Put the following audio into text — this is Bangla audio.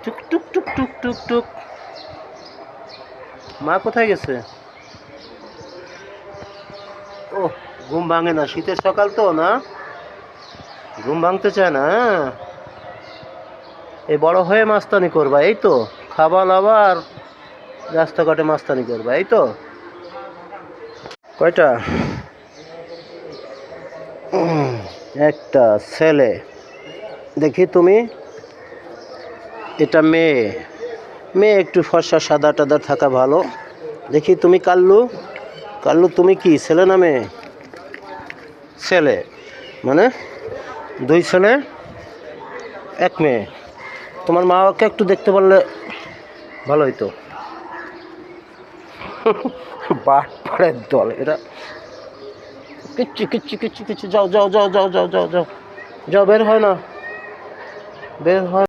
টুক টুক টুক টুক টুক টুক। মা কোথায় গেছে? ও, ঘুম ভাঙে না, শীতের সকাল তো না, ঘুম ভাঙতে চায় না। হ্যাঁ, এই বড় হয়ে মাস্তানি করবা, এই তো? খাবা লাবা আর রাস্তাঘাটে মাস্তানি করবা, এই তো? কয়টা? একটা ছেলে। দেখি তুমি, এটা মেয়ে। মেয়ে একটু ফর্সা সাদা টাদা থাকা ভালো। দেখি তুমি কাল্লু, কাল্লু তুমি কি ছেলে না মেয়ে? ছেলে মানে দুই ছেলে এক মেয়ে। তোমার মাকে একটু দেখতে পারলে ভালো হইতো। বাট পাড়ের দল এরা। কিচ্ছু কিচ্ছু কিচ্ছু কিচ্ছু, যাও যাও যাও যাও যাও যাও যাও যাও, বের হয় না, বের হয়।